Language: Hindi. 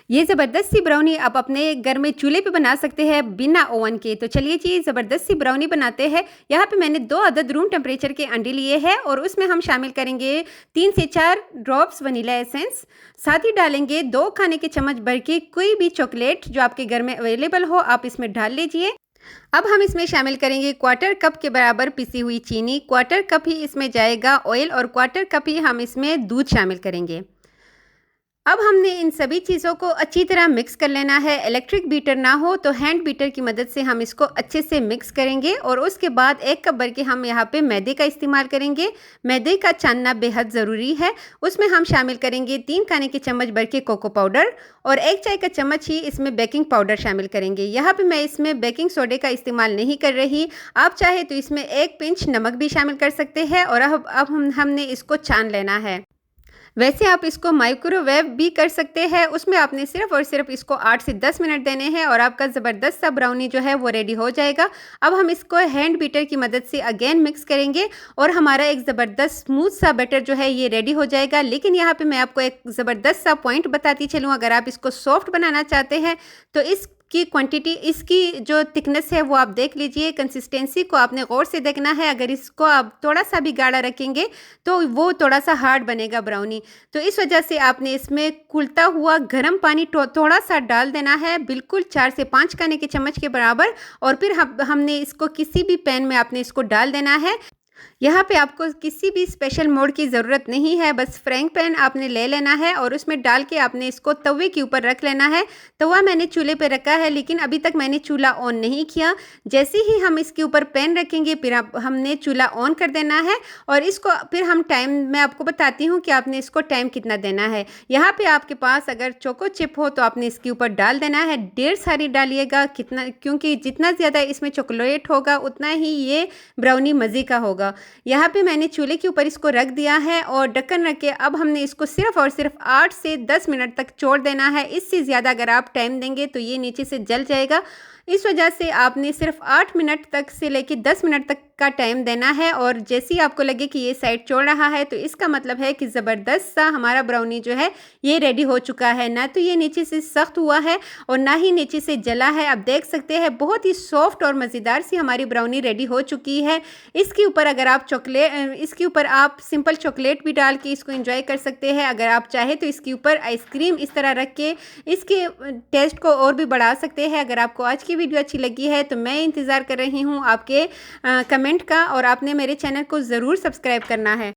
ये ज़बरदस्त सी ब्राउनी आप अपने घर में चूल्हे पे बना सकते हैं बिना ओवन के। तो चलिए जी ज़बरदस्त सी ब्राउनी बनाते हैं। यहाँ पे मैंने 2 अदद रूम टेम्परेचर के अंडे लिए हैं और उसमें हम शामिल करेंगे 3 से 4 ड्रॉप्स वनीला एसेंस। साथ ही डालेंगे 2 खाने के चम्मच भर के कोई भी चॉकलेट जो आपके घर में अवेलेबल हो आप इसमें डाल लीजिए। अब हम इसमें शामिल करेंगे 1/4 कप के बराबर पिसी हुई चीनी, 1/4 कप ही इसमें जाएगा ऑयल और 1/4 कप ही हम इसमें दूध शामिल करेंगे। अब हमने इन सभी चीज़ों को अच्छी तरह मिक्स कर लेना है। इलेक्ट्रिक बीटर ना हो तो हैंड बीटर की मदद से हम इसको अच्छे से मिक्स करेंगे और उसके बाद 1 कप भर के हम यहाँ पे मैदे का इस्तेमाल करेंगे। मैदे का छानना बेहद ज़रूरी है। उसमें हम शामिल करेंगे 3 खाने के चम्मच भर के कोको पाउडर और 1 चाय का चम्मच ही इसमें बेकिंग पाउडर शामिल करेंगे। यहाँ पे मैं इसमें बेकिंग सोडे का इस्तेमाल नहीं कर रही। आप चाहे तो इसमें 1 पिंच नमक भी शामिल कर सकते हैं और अब हमने इसको छान लेना है। वैसे आप इसको माइक्रोवेव भी कर सकते हैं। उसमें आपने सिर्फ और सिर्फ इसको 8 से 10 मिनट देने हैं और आपका ज़बरदस्त सा ब्राउनी जो है वो रेडी हो जाएगा। अब हम इसको हैंड बीटर की मदद से अगेन मिक्स करेंगे और हमारा एक ज़बरदस्त स्मूथ सा बैटर जो है ये रेडी हो जाएगा। लेकिन यहाँ पे मैं आपको एक ज़बरदस्त सा पॉइंट बताती चलूँ, अगर आप इसको सॉफ्ट बनाना चाहते हैं तो इसकी क्वांटिटी, इसकी जो थिकनेस है वो आप देख लीजिए। कंसिस्टेंसी को आपने गौर से देखना है। अगर इसको आप थोड़ा सा भी गाढ़ा रखेंगे तो वो थोड़ा सा हार्ड बनेगा ब्राउनी। तो इस वजह से आपने इसमें कुलता हुआ गर्म पानी थोड़ा सा डाल देना है, बिल्कुल 4 से 5 खाने के चम्मच के बराबर। और फिर हमने इसको किसी भी पैन में आपने इसको डाल देना है। यहाँ पे आपको किसी भी स्पेशल मोड की ज़रूरत नहीं है, बस फ्राइंग पैन आपने ले लेना है और उसमें डाल के आपने इसको तवे के ऊपर रख लेना है। तवा मैंने चूल्हे पे रखा है लेकिन अभी तक मैंने चूल्हा ऑन नहीं किया। जैसे ही हम इसके ऊपर पैन रखेंगे फिर हमने चूल्हा ऑन कर देना है और इसको फिर हम टाइम, मैं आपको बताती हूँ कि आपने इसको टाइम कितना देना है। यहाँ पे आपके पास अगर चोको चिप हो तो आपने इसके ऊपर डाल देना है। ढेर सारी डालिएगा, कितना, क्योंकि जितना ज़्यादा इसमें चॉकलेट होगा उतना ही ये ब्राउनी मज़े का होगा। यहाँ पे मैंने चूल्हे के ऊपर इसको रख दिया है और ढक्कन रख के अब हमने इसको सिर्फ और सिर्फ 8 से 10 मिनट तक छोड़ देना है। इससे ज़्यादा अगर आप टाइम देंगे तो ये नीचे से जल जाएगा। इस वजह से आपने सिर्फ 8 मिनट तक से लेके 10 मिनट तक का टाइम देना है। और जैसे ही आपको लगे कि ये साइड छोड़ रहा है तो इसका मतलब है कि ज़बरदस्त सा हमारा ब्राउनी जो है ये रेडी हो चुका है। ना तो ये नीचे से सख्त हुआ है और ना ही नीचे से जला है। आप देख सकते हैं बहुत ही सॉफ्ट और मज़ेदार सी हमारी ब्राउनी रेडी हो चुकी है। इसके ऊपर अगर आप इसके ऊपर आप सिंपल चॉकलेट भी डाल के इसको एंजॉय कर सकते हैं। अगर आप चाहे तो इसके ऊपर आइसक्रीम इस तरह रख के इसके टेस्ट को और भी बढ़ा सकते हैं। अगर आपको आज की वीडियो अच्छी लगी है तो मैं इंतज़ार कर रही हूँ आपके कमेंट का और आपने मेरे चैनल को ज़रूर सब्सक्राइब करना है।